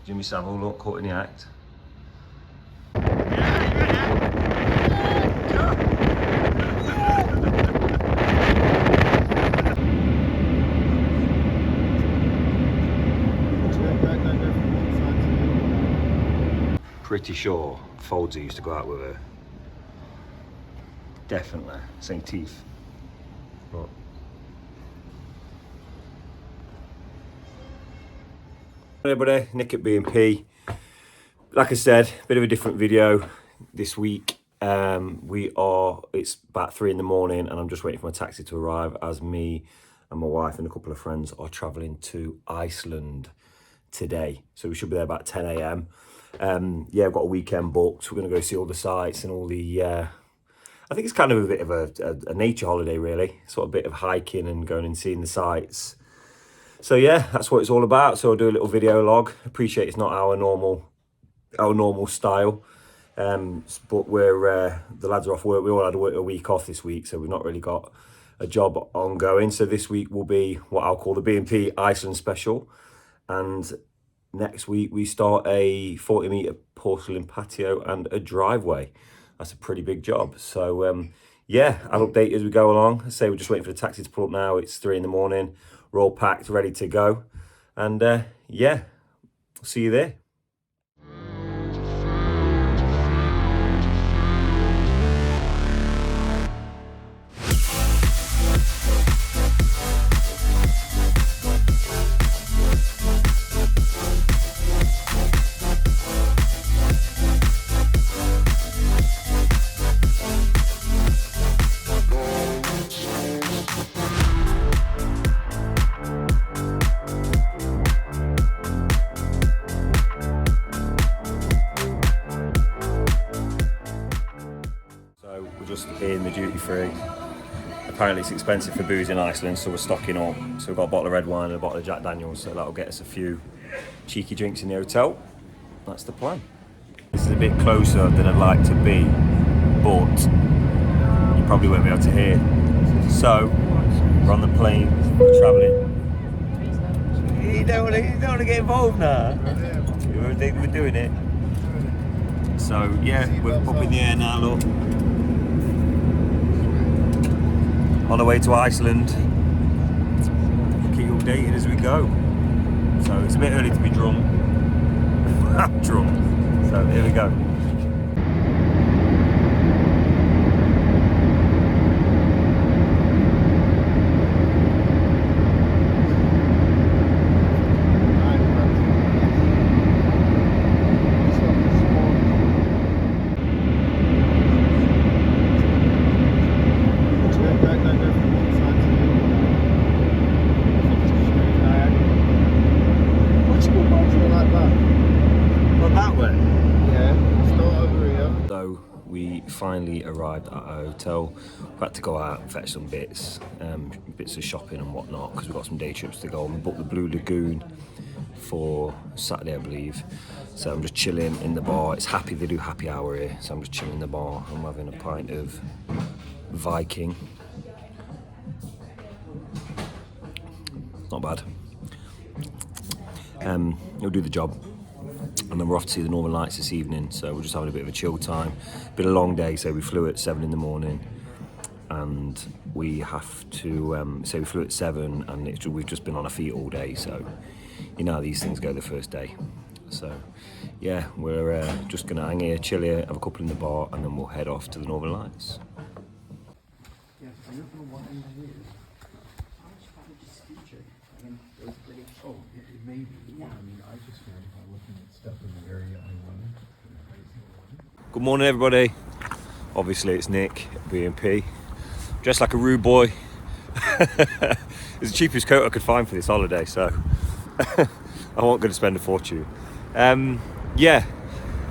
Jimmy Savile, look, caught in the act. Pretty sure Foldsy used to go out with her. Definitely, same teeth. Look. Hey everybody, Nick at B&P. Like I said, bit of a different video this week. It's about 3 in the morning and I'm just waiting for my taxi to arrive as me and my wife and a couple of friends are traveling to Iceland today. So we should be there about 10 a.m. Yeah, I've got a weekend booked. We're going to go see all the sights and all the... I think it's kind of a bit of a nature holiday, really. Sort of a bit of hiking and going and seeing the sights. So yeah, that's what it's all about. So I'll do a little video log. Appreciate it's not our normal style. But the lads are off work. We all had a week off this week, so we've not really got a job ongoing. So this week will be what I'll call the B&P Iceland special. And next week we start a 40-metre porcelain patio and a driveway. That's a pretty big job. So yeah, I'll update you as we go along. I say we're just waiting for the taxi to pull up now. It's 3 in the morning. We're all packed, ready to go. And yeah, see you there. Just in the duty free. Apparently it's expensive for booze in Iceland, so we're stocking up. So we've got a bottle of red wine and a bottle of Jack Daniels, so that'll get us a few cheeky drinks in the hotel. That's the plan. This is a bit closer than I'd like to be, but you probably won't be able to hear. So we're on the plane, we're travelling. You don't want to get involved now. We're doing it. So yeah, we're up in the air now, look. On the way to Iceland. Keep updated as we go. So it's a bit early to be drunk. I'm drunk. So here we go. We finally arrived at our hotel. We've had to go out and fetch some bits of shopping and whatnot because we've got some day trips to go on. We booked the Blue Lagoon for Saturday, I believe. So I'm just chilling in the bar. It's happy, they do happy hour here. So I'm just chilling in the bar. I'm having a pint of Viking. Not bad. It'll do the job. And then we're off to see the Northern Lights this evening, so we're just having a bit of a chill time. Been a long day, so we flew at 7 in the morning, and we have to, so we flew at 7, and we've just been on our feet all day, so you know how these things go the first day. So yeah, we're just gonna hang here, chill here, have a couple in the bar, and then we'll head off to the Northern Lights. Yeah, I don't know what it is. I was probably just featured. I mean, it was pretty. Oh, it may be. Yeah. I mean, I just found by looking at stuff in the area I wanted. Good morning, everybody. Obviously, it's Nick, B&P. Dressed like a rude boy. It's the cheapest coat I could find for this holiday, so I won't go to spend a fortune. Yeah,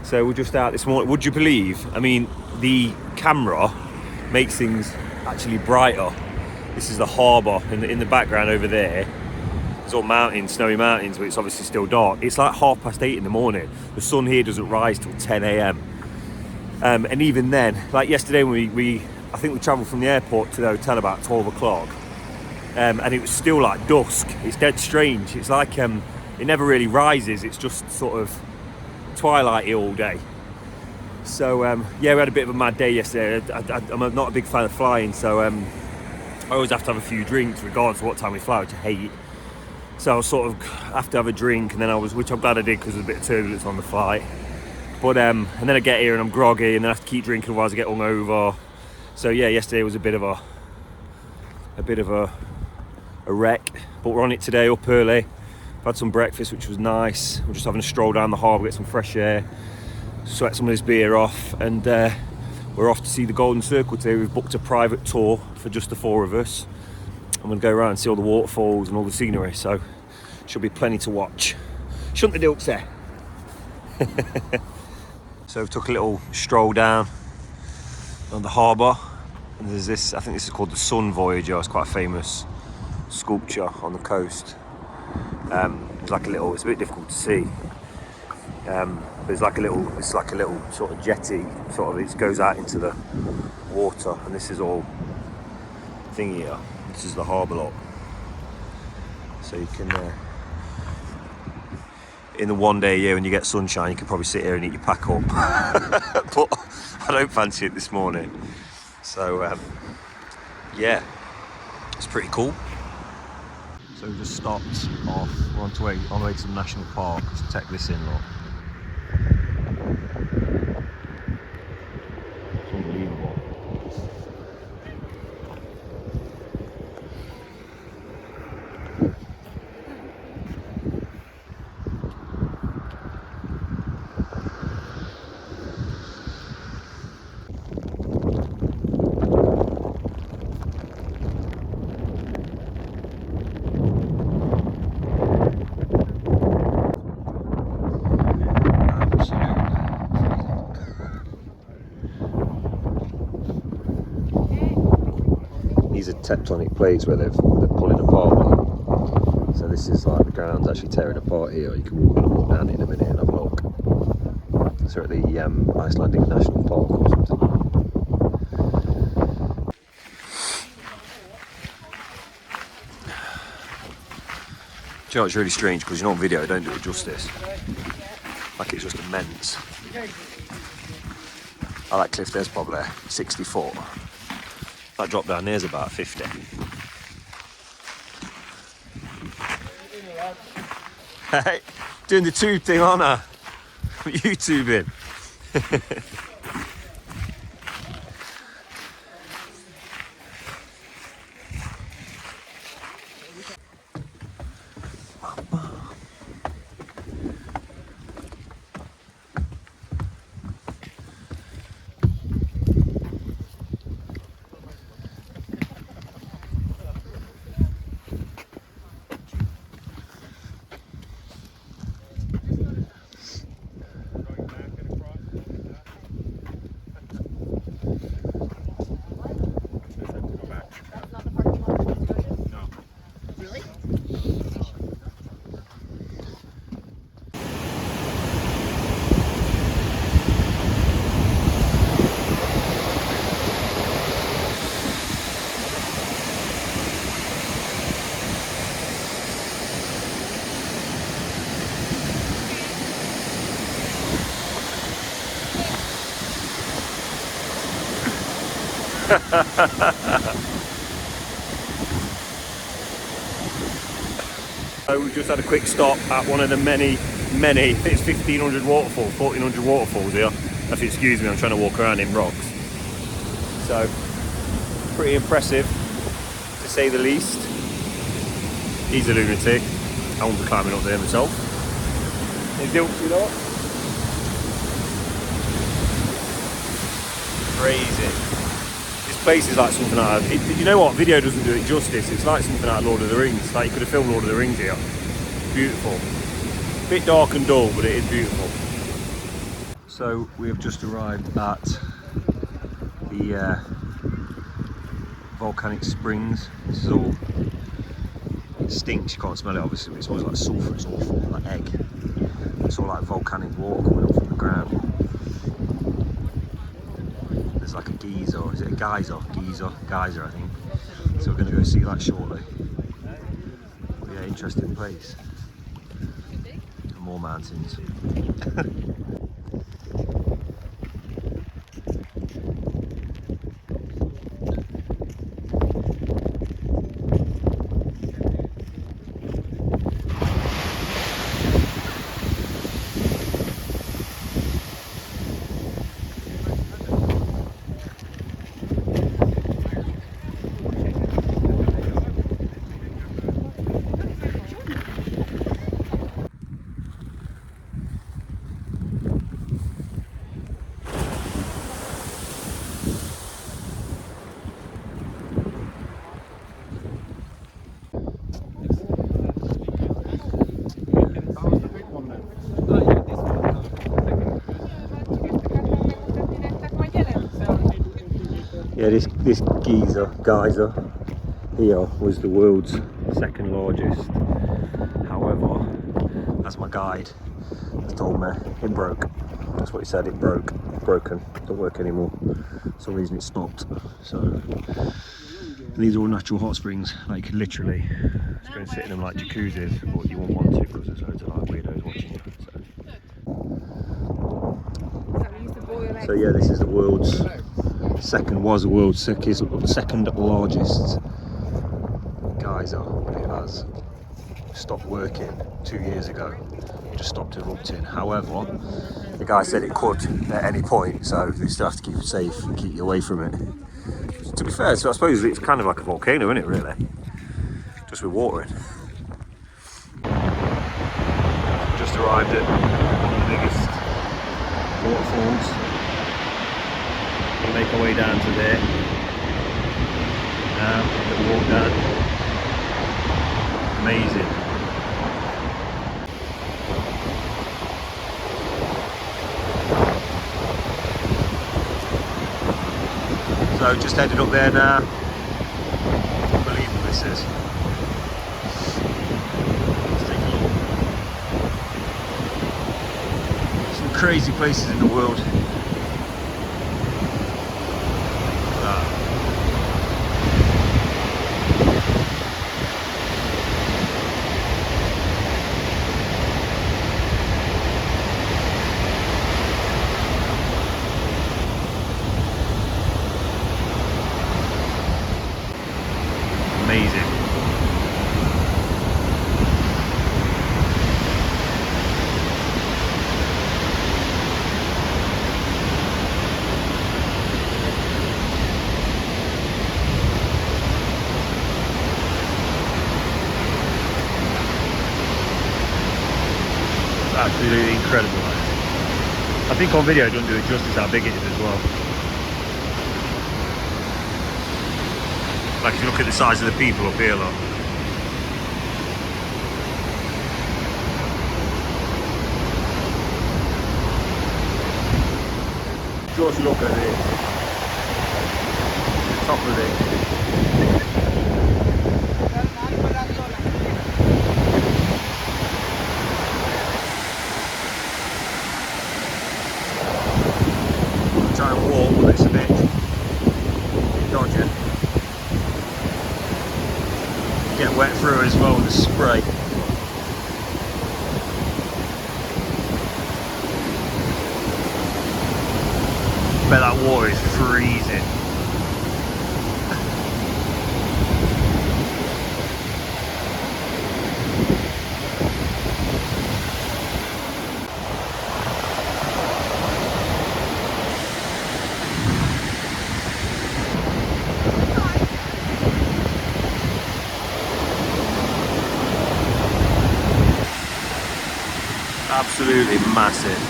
so we're just out this morning. Would you believe? I mean, the camera makes things actually brighter. This is the harbour in the background over there. It's all mountains, snowy mountains, but it's obviously still dark. It's like 8:30 in the morning. The sun here doesn't rise till 10 a.m. And even then, like yesterday when I think we travelled from the airport to the hotel about 12 o'clock, and it was still like dusk. It's dead strange. It's like it never really rises. It's just sort of twilighty all day. So yeah, we had a bit of a mad day yesterday. I'm not a big fan of flying, so I always have to have a few drinks regardless of what time we fly, which I hate. So I was sort of have to have a drink, and then which I'm glad I did because there was a bit of turbulence on the flight. But and then I get here and I'm groggy, and then I have to keep drinking otherwise I get hungover. So yeah, yesterday was a bit of a wreck, but we're on it today, up early. I've had some breakfast, which was nice. We're just having a stroll down the harbour, get some fresh air, sweat some of this beer off, and we're off to see the Golden Circle today. We've booked a private tour for just the 4 of us. I'm going to go around and see all the waterfalls and all the scenery, so should be plenty to watch. Shouldn't the Dukes there? So we took a little stroll down on the harbour, and there's this, I think this is called the Sun Voyager. It's quite a famous sculpture on the coast. It's like a little, it's a bit difficult to see. But it's like a little sort of jetty, sort of, it goes out into the water, and this is all thing here. This is the harbour lock. So you can, in the one day a year when you get sunshine, you can probably sit here and eat your pack up. But I don't fancy it this morning. So yeah, it's pretty cool. So we just stopped off, we're on the way to the national park. Let's check this in, look. It's unbelievable. These are tectonic plates where they're pulling apart. So this is like the ground's actually tearing apart here. You can walk down it in a minute and have a look. So at the Icelandic National Park or something. Do you know, it's really strange because you know on video I don't do it justice. Like it's just immense. Oh, that cliff there's probably 60 foot. That drop down there's about 50. Hey, doing the tube thing, aren't I? I'm YouTubing. So we've just had a quick stop at one of the many, I think it's 1,500 waterfalls, 1,400 waterfalls here. If you excuse me, I'm trying to walk around in rocks. So, pretty impressive, to say the least. He's a lunatic. I won't be climbing up there myself. He's guilty though. Crazy. This place is like something out of, you know what, video doesn't do it justice. It's like something out of Lord of the Rings. Like you could have filmed Lord of the Rings here. Beautiful. Bit dark and dull, but it is beautiful. So we have just arrived at the volcanic springs. This is all, it stinks, you can't smell it obviously, but it smells like sulphur, it's awful, like egg. It's all like volcanic water coming up from the ground. There's like a geyser, or is it a geyser? Geyser I think. So we're going to go see that shortly. But yeah, interesting place. more mountains. Yeah, this geyser here was the world's second largest. However, as my guide has told me, it broke. That's what he said, it broke. Broken, don't work anymore. For some reason it stopped. So these are all natural hot springs, like literally. Just go and sit in them like jacuzzis, but you won't want to because there's loads of like weirdos watching you. So yeah, this is the world's second largest geyser. It has stopped working 2 years ago. It just stopped erupting. However, the guy said it could at any point, so they still have to keep it safe and keep you away from it. To be fair, so I suppose it's kind of like a volcano, isn't it, really? Just with water in. Just arrived at one of the biggest waterfalls. We'll make our way down to there. Now, a little walk down. Amazing. So just headed up there now. Unbelievable this is. Let's take a look. Some crazy places in the world. Amazing. Absolutely incredible. I think on video it doesn't do it justice how big it is as well. Like if you look at the size of the people up here, look. Just look at this. The top of it. Trying to walk, but it's a bit dodgy. Get wet through as well with the spray. Bet that water is freezing. Absolutely massive.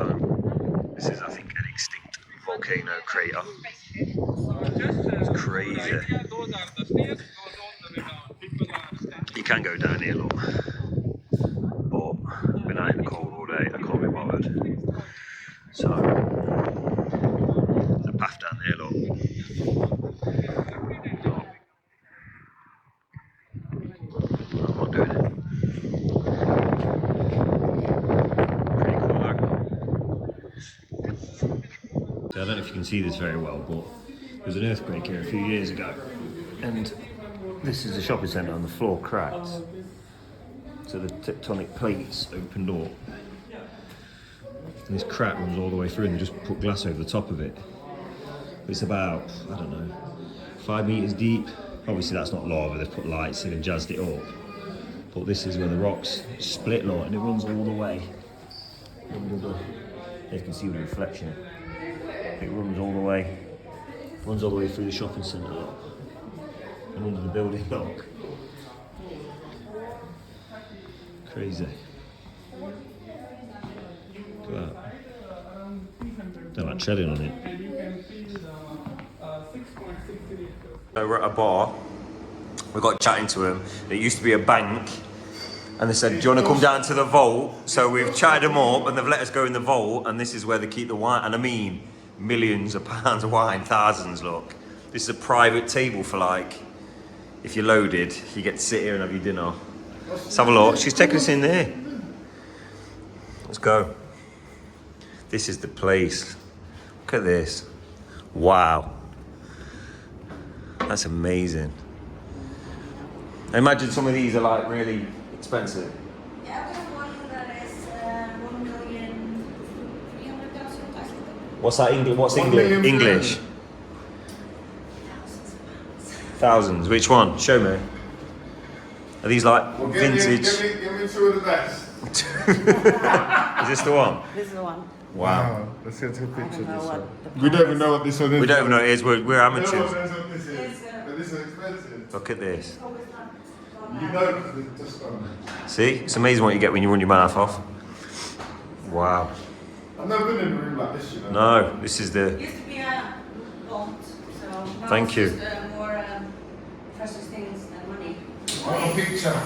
lifetime. This is, I think, an extinct volcano crater. It's crazy. You can go down here, look. But I've been out in the cold all day, I can't be bothered. So, there's a path down there, look. I'm not doing it. Pretty cool though. So I don't know if you can see this very well, but there was an earthquake here a few years ago. And this is the shopping centre and the floor cracked. So the tectonic plates opened up. And this crack runs all the way through and they just put glass over the top of it. It's about, I don't know, 5 meters deep. Obviously that's not lava, they've put lights in and jazzed it up. But this is where the rocks split, lot, and it runs all the way. You can see the reflection. It runs all the way through the shopping centre, lot. And under the building block. Crazy. Look at that. Don't like treading on it. So we're at a bar. We got chatting to him. It used to be a bank. And they said, do you want to come down to the vault? So we've chatted them up and they've let us go in the vault. And this is where they keep the wine. And I mean, millions of pounds of wine, thousands, look. This is a private table for like, if you're loaded, you get to sit here and have your dinner. Let's have a look. She's taking us in there. Let's go. This is the place. Look at this. Wow. That's amazing. I imagine some of these are like really expensive. Yeah, we have one that is 1,300,000 Iceland. What's that English? What's English? English? Thousands. Which one? Show me. Are these like vintage? Give me two of the best. Is this the one? This is the one. Wow. Let's get to a picture of this one. The We don't even know what this one is. We don't even know what it is. We're No one amateurs. knows what this is. But this is expensive. Look at this. You know because it's just gone. See? It's amazing what you get when you run your mouth off. Wow. I've never been in a room like this, you know. No, this is the... It used to be a vault, so now Thank it's you. just more precious things than money. I want a picture.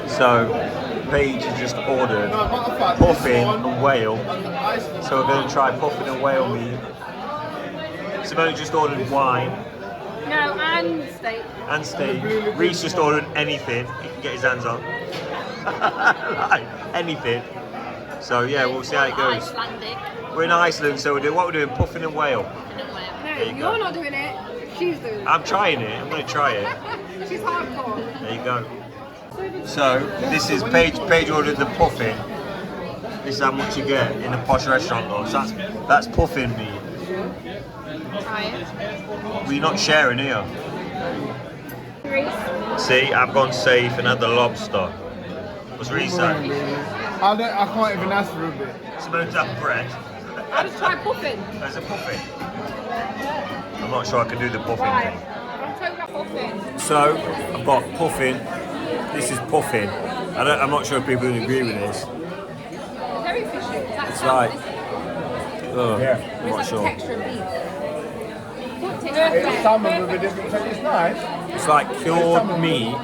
So, Paige has just ordered puffin and whale. So we're going to try puffin and whale meat. Simone just ordered wine No, and steak. and steak. Reese just ordered anything he can get his hands on. Like, anything. So yeah, we'll see how it goes. Icelandic. We're in Iceland, so we're doing puffin and whale. No, There you go. you're not doing it. She's doing it. I'm trying it. I'm going to try it. She's hardcore. There you go. So this is Paige. Paige ordered the puffin. This is how much you get in a posh restaurant, though. So that's puffin meat. Try it. We're not sharing here. Reese. See, I've gone safe and had the lobster. What's Reese saying? I can't even ask for a bit. Simone's had bread. I just tried puffin. There's a puffin. I'm not sure I can do the puffin Right. thing. I'm talking about puffin. So I've got puffin. This is puffin. I'm not sure if people would agree with this. Very fishy. It's like, I'm not It's sure. like texture of beef. It's salmon with a different taste. It's nice. It's like cured meat.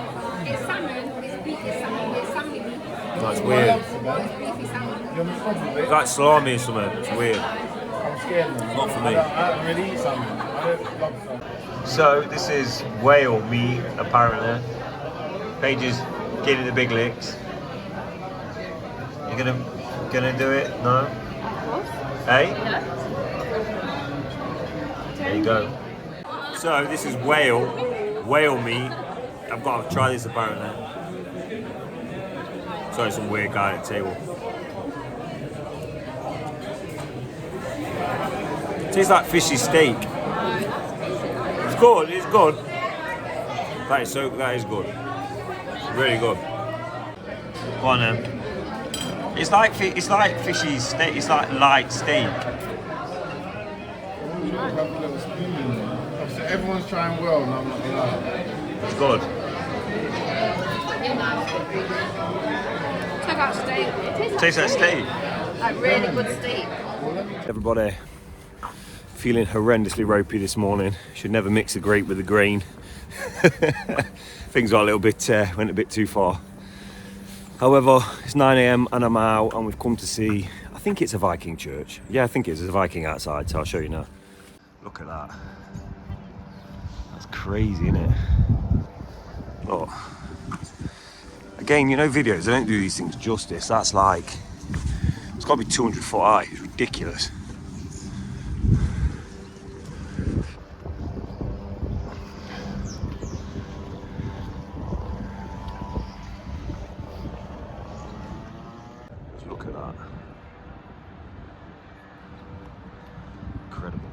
It's salmon. It's beefy salmon. It's salmon meat. That's weird. It's beefy salmon. You're responsible for It's it. like salami or something. It's weird. I'm scared, man. Not for me. I don't really eat salmon. I don't love salmon. So this is whale meat, apparently. Paige is getting the big licks. You gonna do it? No? Of course. Hey? Yeah. There you go. So this is whale meat. I've got to try this apparently. Sorry, some weird guy at the table. Tastes like fishy steak. It's good. It's good. That is good. Really good. Go on then. It's like fishy steak. It's like light steak. Everyone's trying well, and I'm not gonna lie. It's good. Take like that steak. It Tastes like steak. like really good steak. Everybody feeling horrendously ropey this morning. Should never mix the grape with the grain. Things got a little bit, went a bit too far. However, it's 9 AM and I'm out and we've come to see, I think it's a Viking church. Yeah, I think it is. There's a Viking outside, so I'll show you now. Look at that. That's crazy, isn't it? Look. Again, you know videos, they don't do these things justice. That's like, it's got to be 200 foot high. It's ridiculous. Just look at that. Incredible.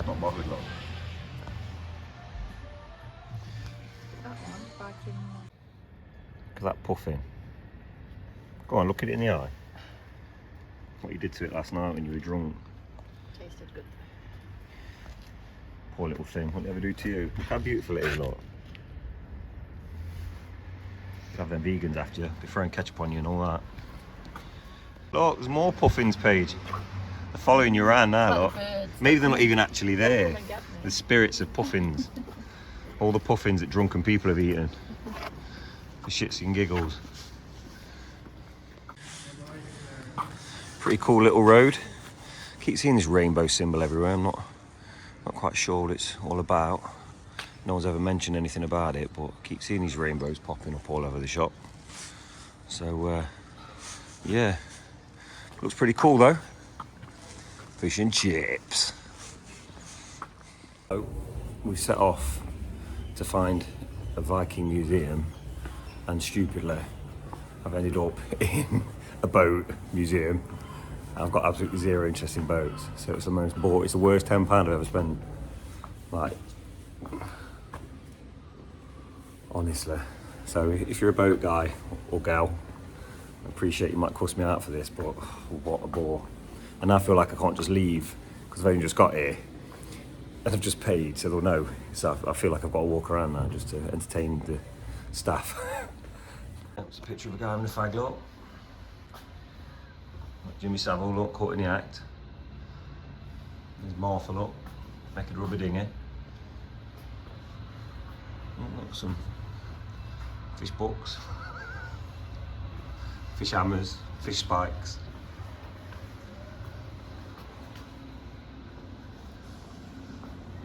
Not bothered, look. Look at that puffin. Go on, look at it in the eye. What you did to it last night when you were drunk. Tasted good. Poor little thing. What did it ever do to you? Look how beautiful it is, look. You have them vegans after you. They're throwing ketchup on you and all that. Look, there's more puffins, Paige. They're following you around now, look. Maybe they're not even actually there. The spirits of puffins. All the puffins that drunken people have eaten. For shits and giggles. Pretty cool little road. Keep seeing this rainbow symbol everywhere. I'm not quite sure what it's all about. No one's ever mentioned anything about it, but I keep seeing these rainbows popping up all over the shop. So, yeah. Looks pretty cool though. Fish and chips. So, we set off to find a Viking museum, and stupidly I've ended up in a boat museum. I've got absolutely zero interest in boats, so it's the worst £10 I've ever spent. Like, honestly. So if you're a boat guy or gal, I appreciate you might cuss me out for this, but what a bore. And I feel like I can't just leave because I've only just got here and I've just paid, so they'll know. So I feel like I've got to walk around now just to entertain the staff. That's a picture of a guy having a fag, look. Jimmy Savile, look, caught in the act. There's Martha, look, making a rubber dinghy. Oh, look, some fish books, fish hammers, fish spikes.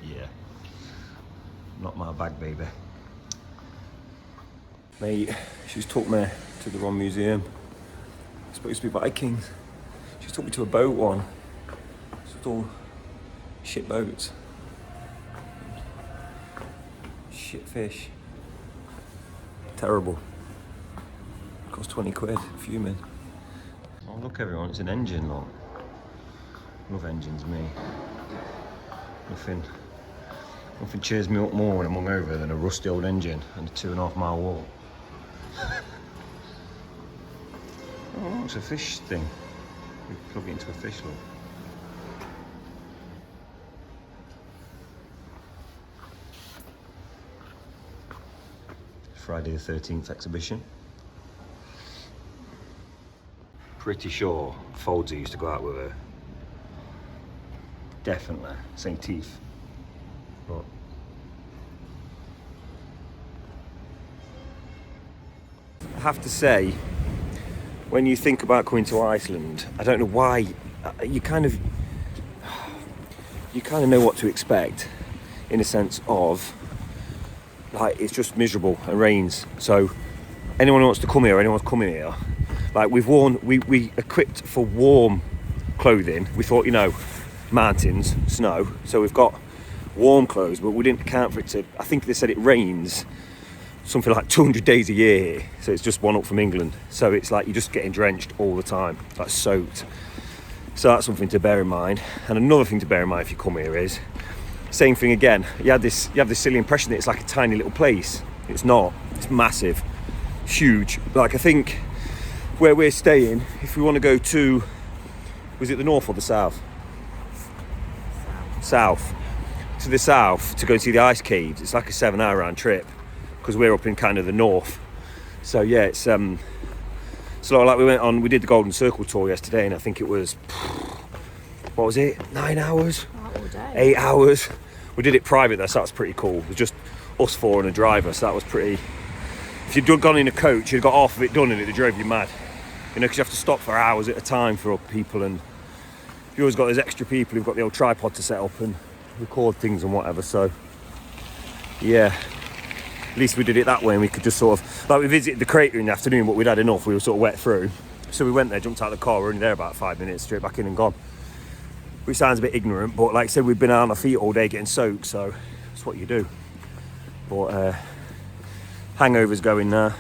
Yeah, not my bag, baby. Mate, she's took me to the wrong museum. It's supposed to be Vikings. She took me to a boat one. It's all shit boats. Shit fish. Terrible. Cost 20 quid, fuming. Oh look everyone, it's an engine, look. Love engines, me. Nothing cheers me up more when I'm hungover than a rusty old engine and a 2.5 mile walk. Oh, it's a fish thing. We plug it into a fish, look. Friday the 13th exhibition. Pretty sure Foldsy used to go out with her. Definitely. Same teeth. But I have to say, when you think about coming to Iceland, I don't know why, you kind of know what to expect in a sense of, like, it's just miserable and rains. So anyone who wants to come here, anyone's coming here, like we equipped for warm clothing. We thought, you know, mountains, snow, so we've got warm clothes, but we didn't account for it to, I think they said it rains something like 200 days a year here, so it's just one up from England, so it's like you're just getting drenched all the time, like soaked. So that's something to bear in mind. And another thing to bear in mind if you come here is, same thing again, you have this silly impression that it's like a tiny little place. It's not. It's massive, huge. Like, I think where we're staying, if we want to go to, was it the north or the south? South. To the south to go and see the ice caves, it's like a 7-hour round trip. because we're up in kind of the north. So yeah, it's so like we did the Golden Circle tour yesterday, and I think it was, what was it, 9 hours, 8 hours. We did it private though, so that's pretty cool. It was just us four and a driver, so that was pretty. If you'd gone in a coach, you'd got half of it done and it drove you mad, you know, because you have to stop for hours at a time for people, and you always got those extra people who've got the old tripod to set up and record things and whatever. So yeah, at least we did it that way, and we could just sort of, like, we visited the crater in the afternoon, but we'd had enough, we were sort of wet through, so we went there, jumped out of the car, we were only there about 5 minutes, straight back in and gone. Which sounds a bit ignorant, but like I said, we've been out on our feet all day getting soaked, so that's what you do. But hangover's going now.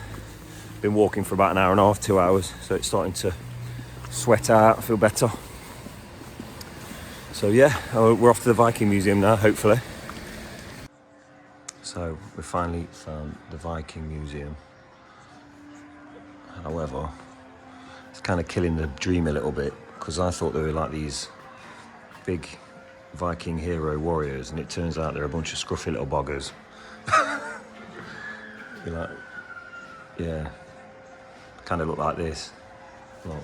Been walking for about an hour and a half, 2 hours, so it's starting to sweat out, I feel better. So yeah, we're off to the Viking Museum now, hopefully. So we finally found the Viking Museum. However, it's kind of killing the dream a little bit, because I thought they were like these big Viking hero warriors, and it turns out they're a bunch of scruffy little boggers. You're like, yeah, kind of look like this. Look.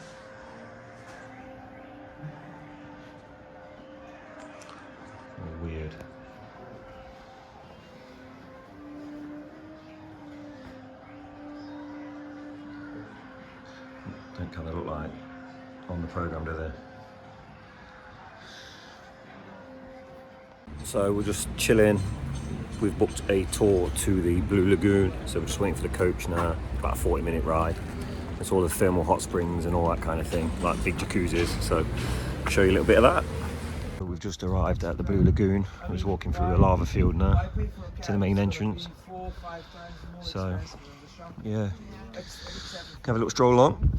Weird. Don't kind of look like on the programme, do they? So we're just chilling. We've booked a tour to the Blue Lagoon, so we're just waiting for the coach now. About a 40-minute ride. It's all the thermal hot springs and all that kind of thing, like big jacuzzis. So I'll show you a little bit of that. We've just arrived at the Blue Lagoon. I'm just walking through the lava field now to the main entrance. So yeah, can have a little stroll along.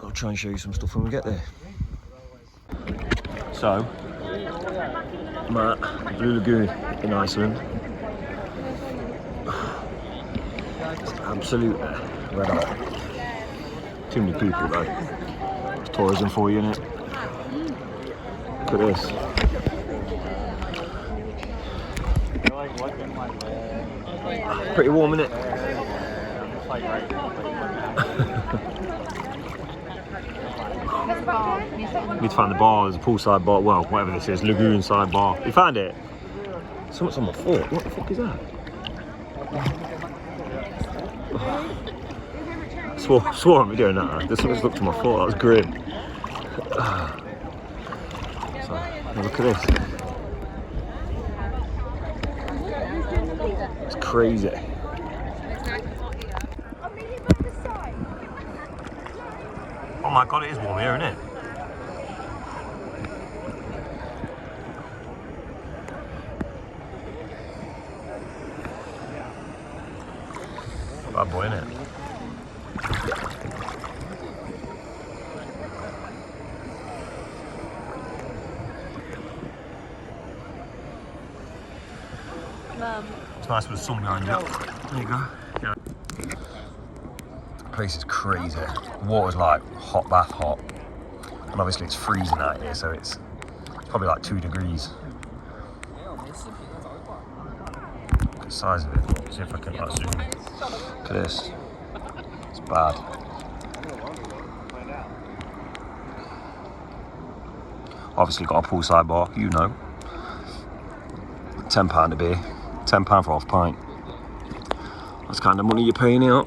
I'll try and show you some stuff when we get there. So I'm at Blue Lagoon in Iceland. It's absolute red hot. Too many people though. It's tourism for you, innit? Look at this. Pretty warm, innit? Need to find the bar. There's a poolside bar. Well, whatever this is, lagoon side bar. You found it? Something's on my foot. What the fuck is that? Swore I'm doing that. There's something stuck to my foot. That was grim. So, look at this. It's crazy. Oh my god, it is warm here, isn't it? Bad boy, innit? It's nice with the sun behind you. There you go. Yeah. The place is crazy. The water's like hot bath hot. And obviously it's freezing out here, so it's probably like 2 degrees. Look at the size of it. See if I can like zoom. Look at this. It's bad. Obviously got a poolside bar, you know. £10 a beer. £10 for half pint. That's kind of money you're paying out.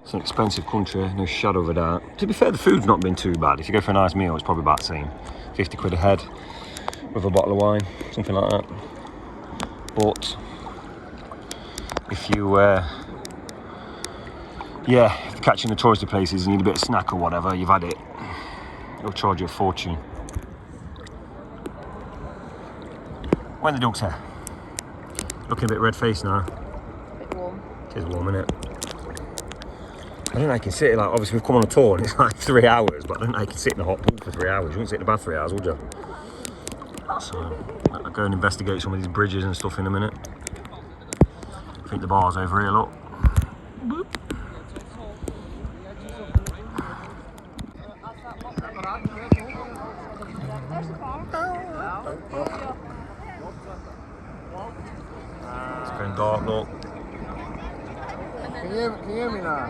It's an expensive country, no shadow of a doubt. To be fair, the food's not been too bad. If you go for a nice meal, it's probably about the same. 50 quid a head with a bottle of wine, something like that. But if you, if you're catching the touristy places and you need a bit of snack or whatever, you've had it. It'll charge you a fortune. When the dog's here. Looking a bit red-faced now. A bit warm. It is warm, isn't it? I don't know, I can sit, like, obviously we've come on a tour and it's like 3 hours, but I don't know, I can sit in a hot pool for 3 hours. You wouldn't sit in the bath 3 hours, would you? So, I'll go and investigate some of these bridges and stuff in a minute. I think the bar's over here, look. Boop. It's going dark, look. Can you hear me now?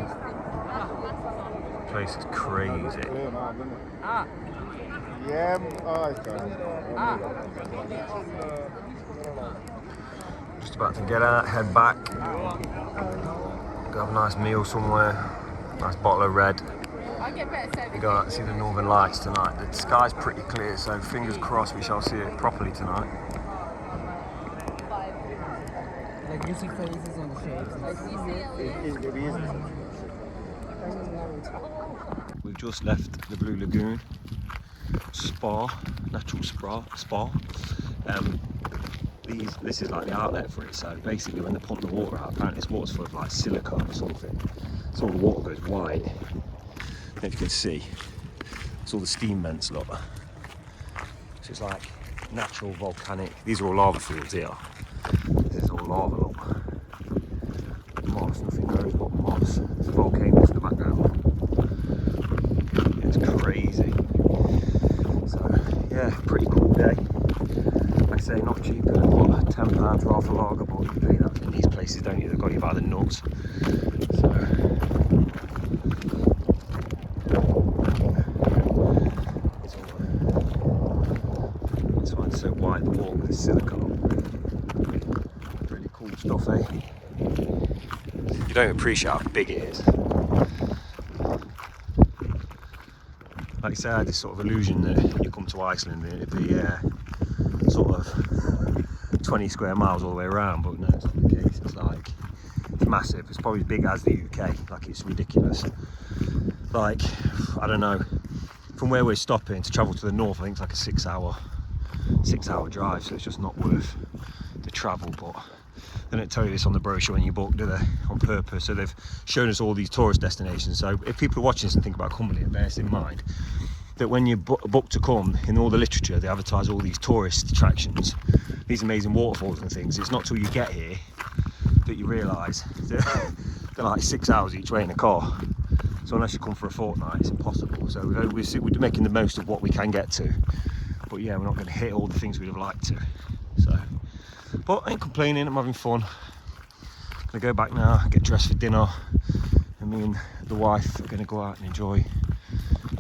Place is crazy. Yeah, oh, it's Just about to get out, head back. Go have a nice meal somewhere. Nice bottle of red. Go out and see the northern lights tonight. The sky's pretty clear, so fingers crossed we shall see it properly tonight. Like you see faces on the shapes. We've just left the Blue Lagoon spa, natural spa. This is like the outlet for it. So basically, when they pump the water out, apparently this water's full of like silicone or something. So all the water goes white. And if you can see, it's all the steam vents, look. So it's like natural volcanic. These are all lava fields here. This is all lava, look. Moss, nothing grows but moss. There's a volcano in the background. It's crazy. So yeah, pretty cool day. Like I say, not cheaper than what, £10 for half a lager, but you pay that in these places, don't you? They've got you by the nuts. So it's why it's so white, the water with the silicone. Pretty cool stuff, eh? You don't appreciate how big it is. Like I say, I had this sort of illusion that you come to Iceland, it'd be sort of 20 square miles all the way around, but no, it's not the case. It's massive. It's probably as big as the UK. Like, it's ridiculous. Like, I don't know, from where we're stopping to travel to the north, I think it's like a 6 hour drive, so it's just not worth the travel. But they don't tell you this on the brochure when you book, do they? On purpose. So they've shown us all these tourist destinations. So if people are watching this and think about coming here, bear this in mind that when you book to come, in all the literature, they advertise all these tourist attractions, these amazing waterfalls and things. It's not till you get here that you realise that they're like 6 hours each way in a car. So unless you come for a fortnight, it's impossible. So we're making the most of what we can get to. But yeah, we're not going to hit all the things we'd have liked to. So, but I ain't complaining, I'm having fun. Gonna go back now, get dressed for dinner, and me and the wife are gonna go out and enjoy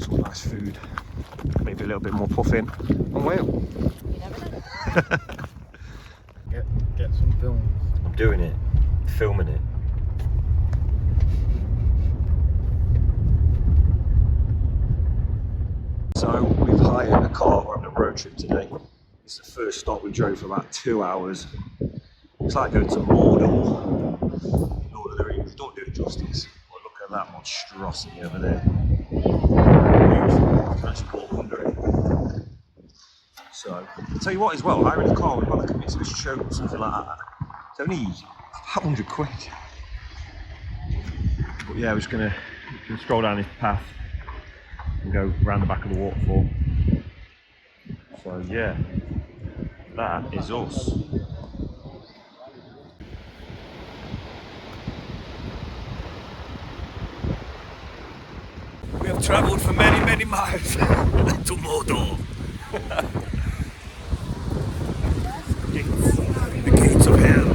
some nice food. Maybe a little bit more puffing on whale. Get some film. I'm doing it, filming it. So we've hired a car, we're on a road trip today. It's the first stop. We drove for about 2 hours. It's like going to Mordor. Lord of the Rings. Don't do it justice. But look at that monstrosity over there. Beautiful. You can actually walk under it. So, I'll tell you what as well, hiring a car, we've got like a Mitsubishi showroom or something like that. It's only about 100 quid. But yeah, we're just gonna stroll down this path and go around the back of the waterfall. So yeah, that is us. We have travelled for many, many miles to Mordor. The gates of hell.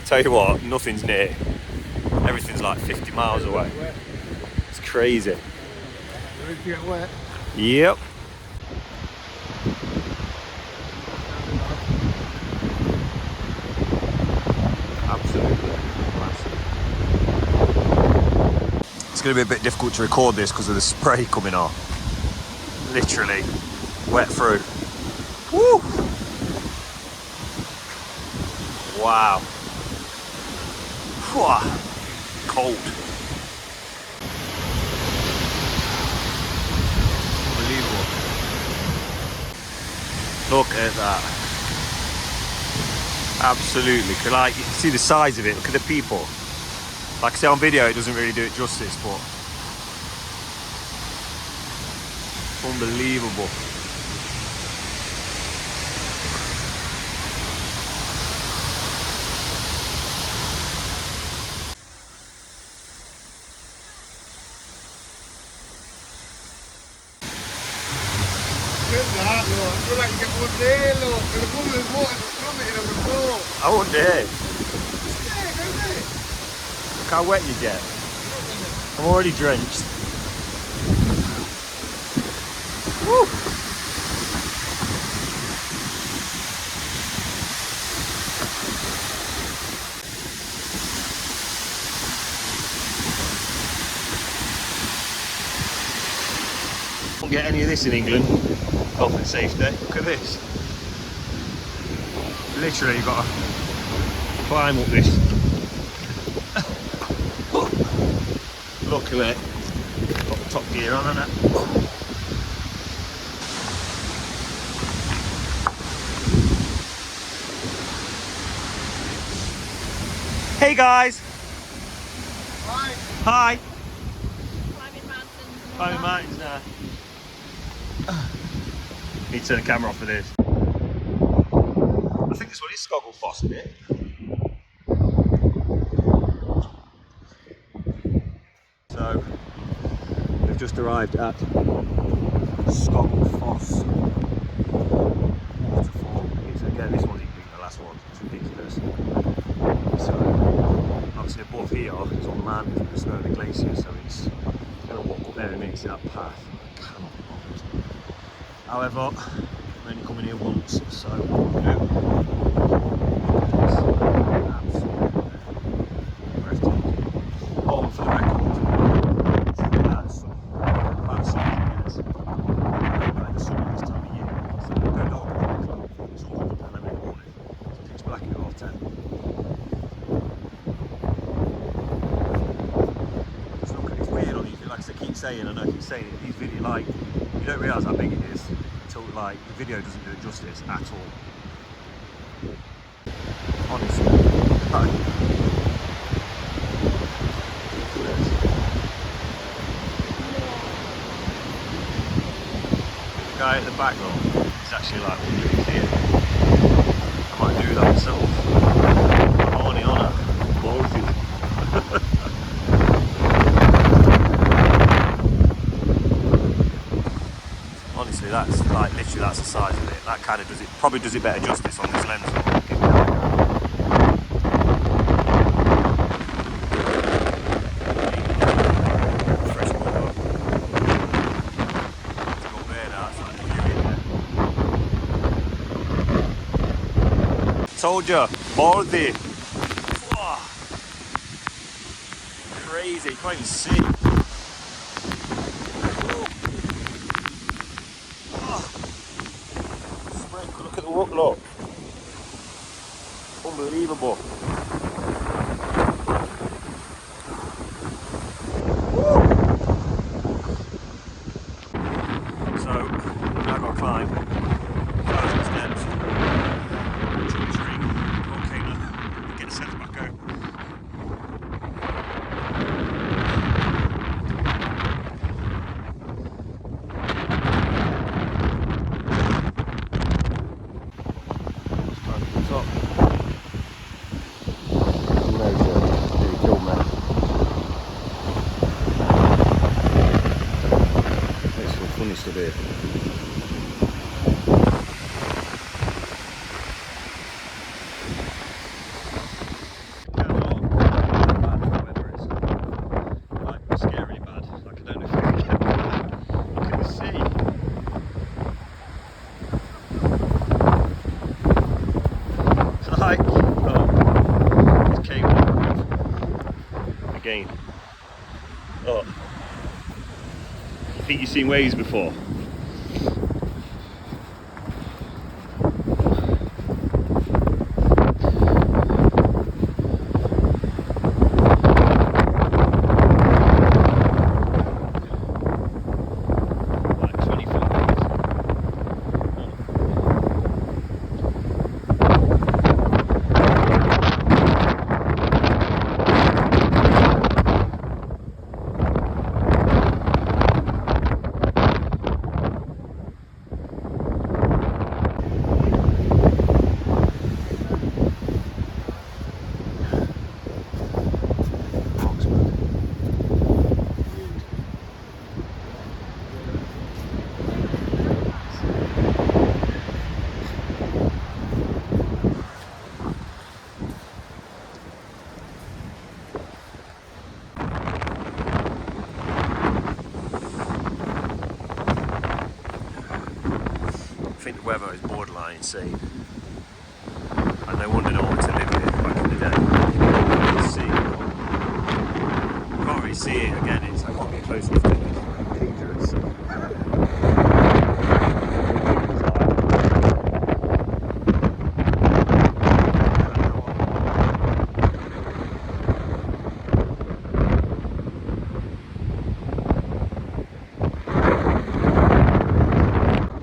Tell you what, nothing's near. Everything's like 50 miles away. It's crazy. Ready to get wet? Yep. Absolutely massive. It's going to be a bit difficult to record this because of the spray coming off. Literally wet through. Woo! Wow. Whew. Cold. Unbelievable. Look at that. Absolutely. Like, you can see the size of it. Look at the people. Like I say, on video it doesn't really do it justice, but unbelievable. I won't dare. how wet you get. I'm already drenched. Woo. Don't get any of this in England. Health and safety. Look at this. Literally, you've got to climb up this. Luckily, got the top gear on, hasn't it? Hey guys! Hi. Hi! Climbing mountains. Climbing mountains now. Need to turn the camera off for this. I think this one is Skogglefoss, isn't it? So, we've just arrived at Skogglefoss waterfall. Again, this one's even bigger than the last one. It's ridiculous. So, obviously above here is on land, isn't the snow and the glacier, so it's going to walk up there in a minute, see that path. I cannot be bothered. However, I'm only coming here once, so breathtaking. Oh, and for the record, that's about 60 minutes. Like the summer this time of year. So we'll go down. It's all up and in the morning. It's pitch black at 10:30. Just look at it's weird on these, like I keep saying, I know I keep saying it, these videos, like, you don't realise how big it is until like the video doesn't do it justice at all. Honestly. The guy at the back though, he's actually like really here. I might do that myself. Horny on her. Honestly, that's like literally that's the size of it. That kind of does it, probably does it better justice on this lens. Fresh water. It's up there now, it's like a view in there. Told ya, baldy. Whoa. Crazy, you can't even see. Look at the walk, look. Unbelievable. Woo. So, now I've got to climb 1,000 steps. Tree. Okay, now get a sense back out. Top. No joke, nearly killed me. There's some funny stuff here. Like scary bad. Like I don't know if you can look at the sea. Like, oh, it's cable again. Oh, I think you've seen waves before. Like 20-foot waves. the weather is borderline insane. And no wonder no one to live here back in the day. You can see, you can't really see it again, I can't get close enough to it. It's dangerous.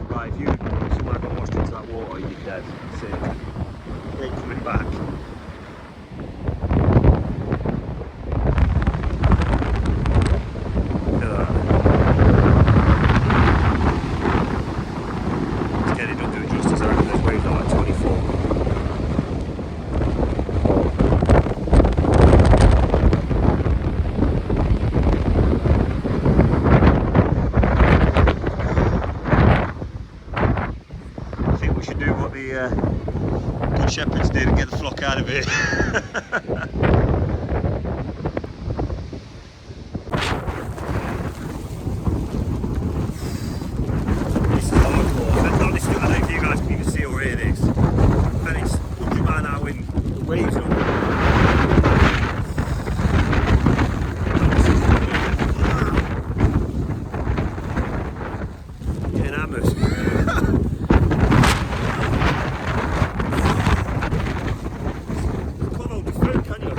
Right, if you someone got washed into that water, you're dead. That's it. You ain't coming back. Again, it don't do it justice. I reckon those waves are like 24. I think we should do what the Good Shepherds did and get the flock out of here. This is hardcore. I don't know if you guys can even see or hear this. And it's 100 mile an hour wind. The waves are getting hammered. Can't hold the phone, can you?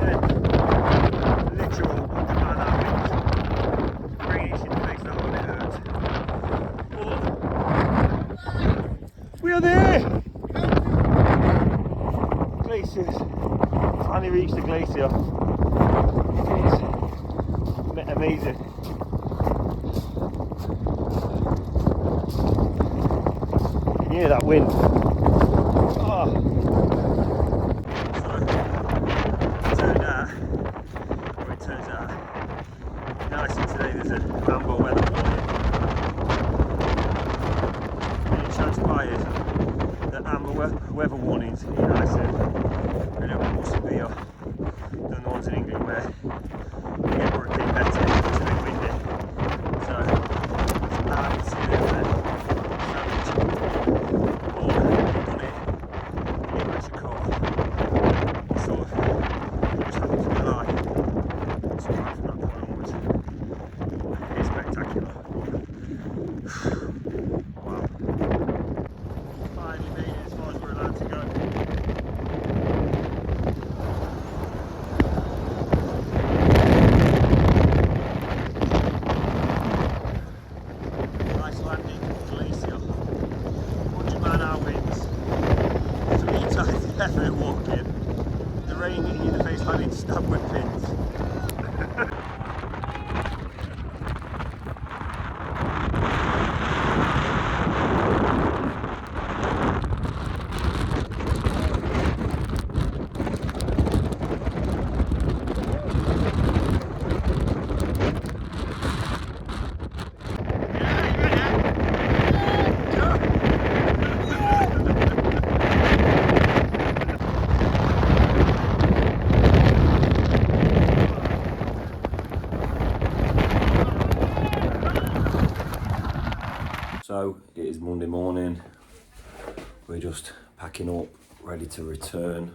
Yeah. Literal 100 mile an hour wind. Greenish in the face, that one, it hurts. Oh. We are there! Glaciers. Finally reached the glacier. It's amazing. You can hear that wind. Oh. It turns out, nicely today there's an amber weather warning. And it transpires that amber weather warnings in Iceland are a little bit more severe than the ones in England where they get a bit better, it's a bit windy. So, I can see it there. Savage. Or they've done it in Mexico. Sort of just happened to be alive. Survive from that point onwards. It's spectacular. Wow. Finally made it as far as we're allowed to go. Icelandic glacier. 100 mile an hour winds. 3 times the effort walking. The rain hitting you in the face like it's stabbed with pins. So it is Monday morning, we're just packing up, ready to return.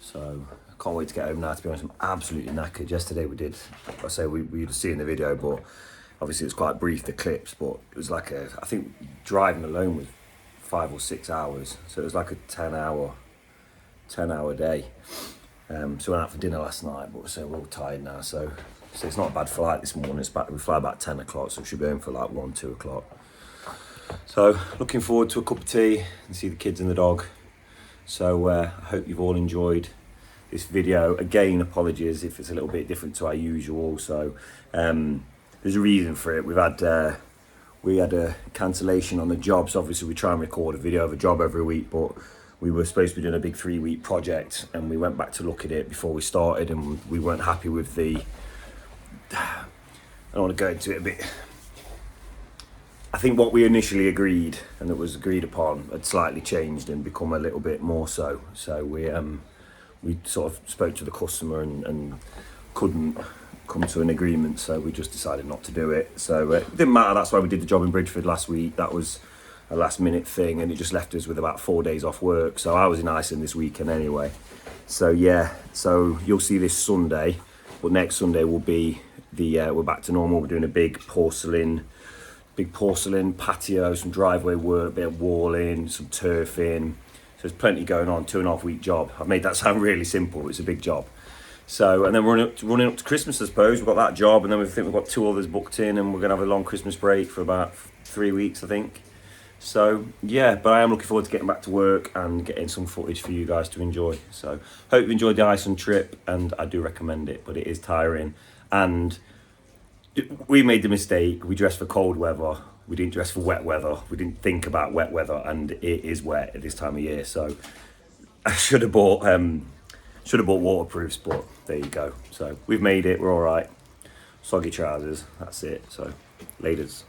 So I can't wait to get home now, to be honest. I'm absolutely knackered. Yesterday we did, I say we'd see in the video, but obviously it's quite brief, the clips, but it was like I think driving alone was 5 or 6 hours. So it was like a 10 hour day. So we went out for dinner last night, but so we're all tired now. So it's not a bad flight this morning. We fly about 10 o'clock, so we should be home for like 1, 2 o'clock. So looking forward to a cup of tea and see the kids and the dog. So I hope you've all enjoyed this video. Again, apologies if it's a little bit different to our usual. So there's a reason for it. We had a cancellation on the job. So obviously we try and record a video of a job every week, but we were supposed to be doing a big 3-week project, and we went back to look at it before we started, and we weren't happy with the, I don't want to go into it a bit. I think what we initially agreed and that was agreed upon had slightly changed and become a little bit more so. So we sort of spoke to the customer and couldn't come to an agreement, so we just decided not to do it. So it didn't matter. That's why we did the job in Bridgeford last week. That was a last minute thing, and it just left us with about 4 days off work. So I was in Iceland this weekend anyway. So yeah, so you'll see this Sunday, but next Sunday will be the we're back to normal. We're doing a big porcelain patio, some driveway work, a bit of walling, some turfing. So there's plenty going on. 2.5 week job. I've made that sound really simple. It's a big job. So, and then we're running up to Christmas, I suppose. We've got that job, and then we think we've got 2 others booked in, and we're going to have a long Christmas break for about 3 weeks, I think. So, yeah, but I am looking forward to getting back to work and getting some footage for you guys to enjoy. So, hope you enjoyed the Iceland trip, and I do recommend it, but it is tiring. And we made the mistake. We dressed for cold weather. We didn't dress for wet weather. We didn't think about wet weather, and it is wet at this time of year. So, I should have bought waterproofs, but there you go. So we've made it, we're all right. Soggy trousers, that's it. So, laters.